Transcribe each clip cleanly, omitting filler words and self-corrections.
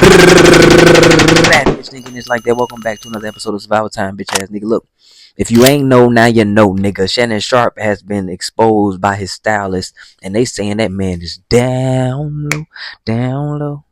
Bitch nigga, and it's like that. Welcome back to another episode of Survival Time, bitch ass nigga. Look, if you ain't know, now you know, nigga. Shannon Sharp has been exposed by his stylist, and they saying that man is down low, down low,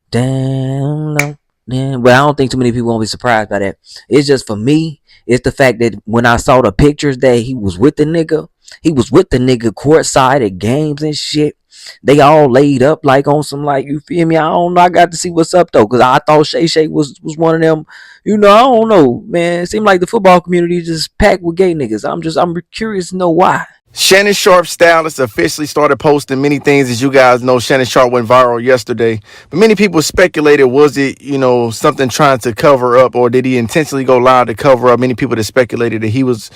down low. Well, I don't think too many people won't be surprised by that. It's just for me, it's the fact that when I saw the pictures that he was with the nigga, courtside at games and shit. They all laid up like on some, like, you feel me? I don't know. I got to see what's up though, cause I thought Shay was one of them. I don't know, man. It seemed like the football community is just packed with gay niggas. I'm curious to know why. Shannon Sharp stylist officially started posting many things. As you guys know, Shannon Sharp went viral yesterday. But many people speculated, was it, something trying to cover up, or did he intentionally go live to cover up? Many people that speculated that he was,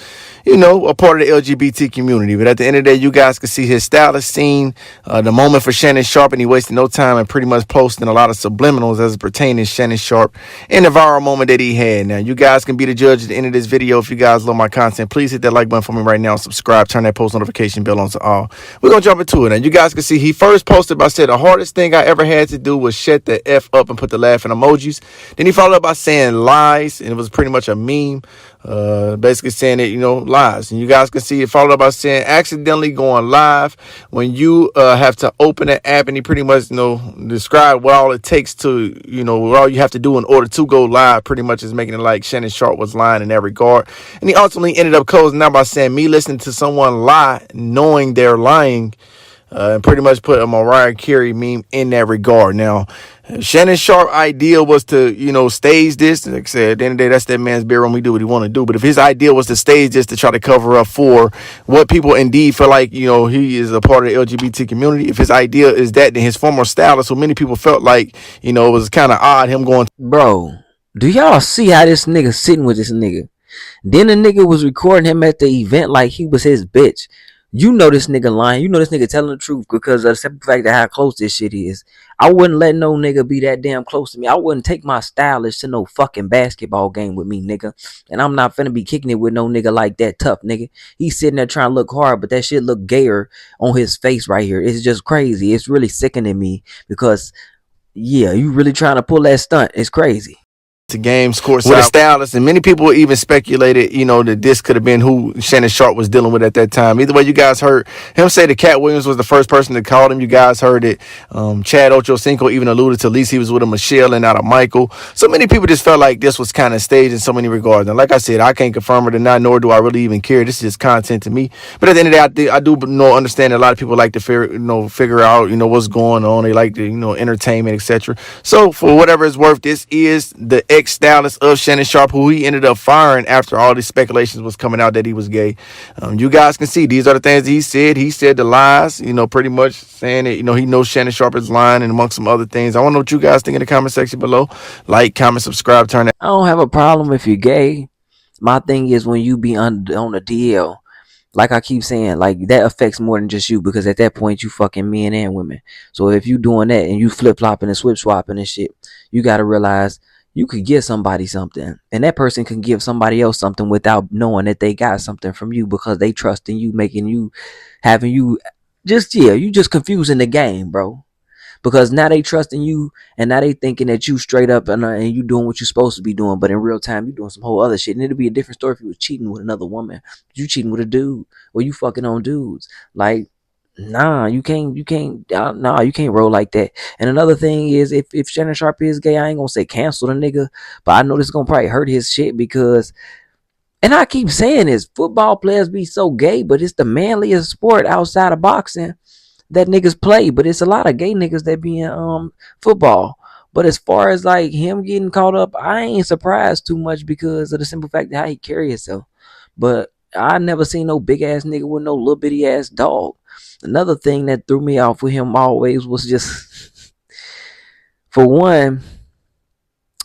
a part of the LGBT community. But at the end of the day, you guys can see his stylist scene, the moment for Shannon Sharp, and he wasted no time and pretty much posting a lot of subliminals as it pertains to Shannon Sharp and the viral moment that he had. Now, you guys can be the judge at the end of this video. If you guys love my content, please hit that like button for me right now. Subscribe, turn that post notification bell on to all. We're gonna jump into it, and you guys can see he first posted by saying the hardest thing I ever had to do was shut the F up and put the laughing emojis. Then he followed up by saying lies, and it was pretty much a meme, basically saying that, lies. And you guys can see it followed up by saying accidentally going live when you have to open an app, and he pretty much described what all it takes to, what all you have to do in order to go live. Pretty much is making it like Shannon Sharp was lying in that regard. And he ultimately ended up closing out by saying, me listening to someone lie knowing they're lying, and pretty much put a Mariah Carey meme in that regard. Now, Shannon Sharp idea was to, stage this. Like I said, at the end of the day, that's that man's bedroom. We do what he want to do. But if his idea was to stage this to try to cover up for what people indeed feel like, he is a part of the LGBT community. If his idea is that, then his former stylist, who many people felt like, it was kind of odd him going. Bro, do y'all see how this nigga sitting with this nigga? Then the nigga was recording him at the event like he was his bitch. You know this nigga lying. You know this nigga telling the truth because of the simple fact that how close this shit is. I wouldn't let no nigga be that damn close to me. I wouldn't take my stylist to no fucking basketball game with me, nigga. And I'm not finna be kicking it with no nigga like that tough, nigga. He's sitting there trying to look hard, but that shit look gayer on his face right here. It's just crazy. It's really sickening me because, yeah, you really trying to pull that stunt. It's crazy. To games courtside with a stylist, and many people even speculated, that this could have been who Shannon Sharp was dealing with at that time. Either way, you guys heard him say that Cat Williams was the first person that called him. You guys heard it. Chad Ochocinco even alluded to at least he was with a Michelle and not a Michael. So many people just felt like this was kind of staged in so many regards. And like I said, I can't confirm it or not, nor do I really even care. This is just content to me. But at the end of the day, I do understand that a lot of people like to figure out, what's going on. They like to, entertainment, etc. So for whatever it's worth, this is the ex-stylist of Shannon Sharp, who he ended up firing after all these speculations was coming out that he was gay. You guys can see these are the things he said. He said the lies, pretty much saying that, he knows Shannon Sharp is lying, and amongst some other things. I want to know what you guys think in the comment section below. Like, comment, subscribe, turn that. I don't have a problem if you're gay. My thing is when you be on a DL, like I keep saying, like that affects more than just you, because at that point you fucking men and women. So if you doing that and you flip flopping and swip swapping and shit, you gotta realize you could give somebody something, and that person can give somebody else something without knowing that they got something from you, because they trust in you, making you, having you, you just confusing the game, bro. Because now they trusting you, and now they thinking that you straight up and you doing what you supposed to be doing, but in real time you doing some whole other shit. And it'd be a different story if you was cheating with another woman, you cheating with a dude, or you fucking on dudes. Like, nah, you can't roll like that. And another thing is, if Shannon Sharp is gay, I ain't gonna say cancel the nigga, but I know this is gonna probably hurt his shit, because, and I keep saying this, football players be so gay, but it's the manliest sport outside of boxing that niggas play. But it's a lot of gay niggas that be in football. But as far as like him getting caught up, I ain't surprised too much because of the simple fact that how he carry himself. But I never seen no big ass nigga with no little bitty ass dog. Another thing that threw me off with him always was just, for one,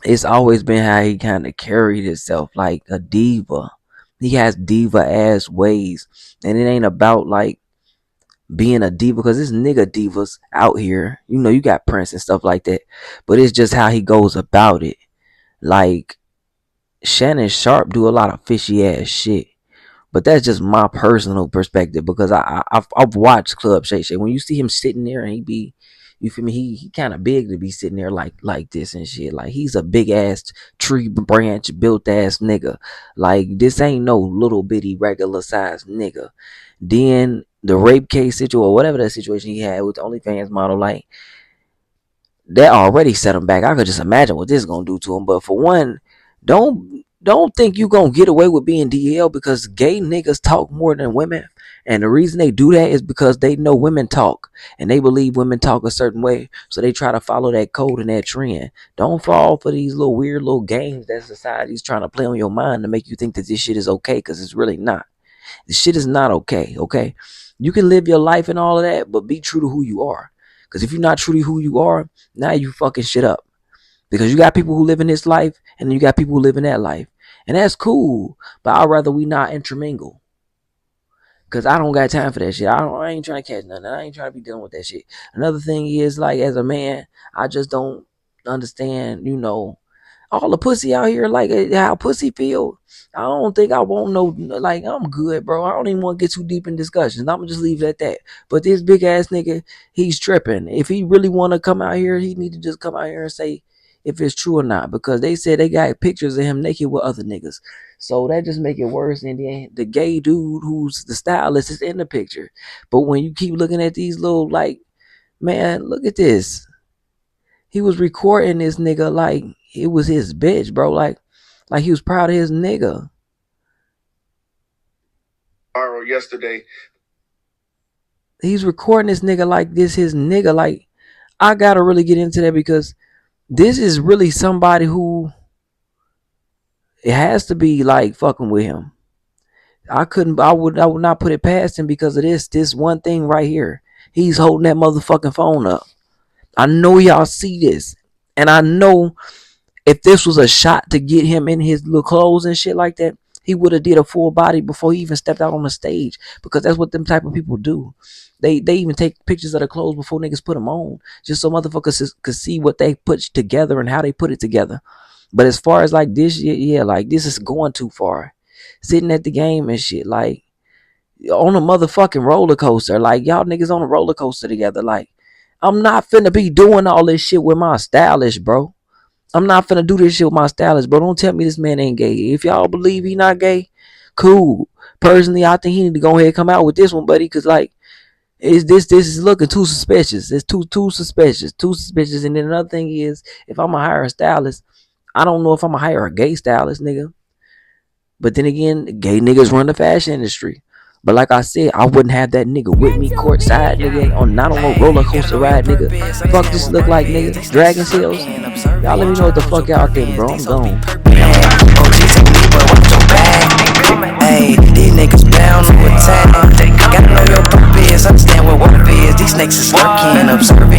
it's always been how he kind of carried himself like a diva. He has diva ass ways, and it ain't about like being a diva, because there's nigga divas out here. You got Prince and stuff like that, but it's just how he goes about it. Like, Shannon Sharp do a lot of fishy ass shit. But that's just my personal perspective, because I've watched Club Shay. When you see him sitting there and he be You feel me? He kind of big to be sitting there like this and shit. Like he's a big ass tree branch built ass nigga. Like this ain't no little bitty regular size nigga. Then the rape case situation or whatever that situation he had with the OnlyFans model, like that already set him back. I could just imagine what this is gonna do to him. But for one, don't think you gonna get away with being DL because gay niggas talk more than women. And the reason they do that is because they know women talk and they believe women talk a certain way. So they try to follow that code and that trend. Don't fall for these little weird little games that society's trying to play on your mind to make you think that this shit is okay because it's really not. This shit is not okay, okay? You can live your life and all of that, but be true to who you are. Because if you're not true to who you are, now you fucking shit up. Because you got people who live in this life and you got people who live in that life. And that's cool. But I'd rather we not intermingle. Cause I don't got time for that shit. I ain't trying to catch nothing. I ain't trying to be dealing with that shit. Another thing is like as a man, I just don't understand, all the pussy out here, like how pussy feel. I don't think I want no, like I'm good, bro. I don't even want to get too deep in discussions. I'm gonna just leave it at that. But this big ass nigga, he's tripping. If he really want to come out here, he need to just come out here and say if it's true or not. Because they said they got pictures of him naked with other niggas. So that just make it worse. And then the gay dude who's the stylist is in the picture. But when you keep looking at these little like, man, look at this. He was recording this nigga like it was his bitch, bro. Like he was proud of his nigga. Yesterday. He's recording this nigga like this his nigga. Like I gotta really get into that because this is really somebody who it has to be like fucking with him. I would not put it past him because of this one thing right here. He's holding that motherfucking phone up. I know y'all see this. And I know if this was a shot to get him in his little clothes and shit like that, he would have did a full body before he even stepped out on the stage because that's what them type of people do. They even take pictures of their clothes before niggas put them on, just so motherfuckers could see what they put together and how they put it together. But as far as like this, yeah, like this is going too far. Sitting at the game and shit, like on a motherfucking roller coaster, like y'all niggas on a roller coaster together. Like I'm not finna be doing all this shit with my stylist, bro. I'm not finna do this shit with my stylist, bro. Don't tell me this man ain't gay. If y'all believe he not gay, cool. Personally, I think he need to go ahead and come out with this one, buddy, because like is this is looking too suspicious. It's too suspicious. Too suspicious. And then another thing is if I'm gonna hire a stylist, I don't know if I'm gonna hire a gay stylist, nigga. But then again, gay niggas run the fashion industry. But like I said, I wouldn't have that nigga with me courtside, nigga, on not on no roller coaster ride, nigga. Fuck this look like, nigga. Dragon Hills. Y'all let me know what the fuck y'all think, bro. I'm gone. Hey, these niggas bound to attack. Gotta know your purpose, understand what work is. These snakes is lurking, observing.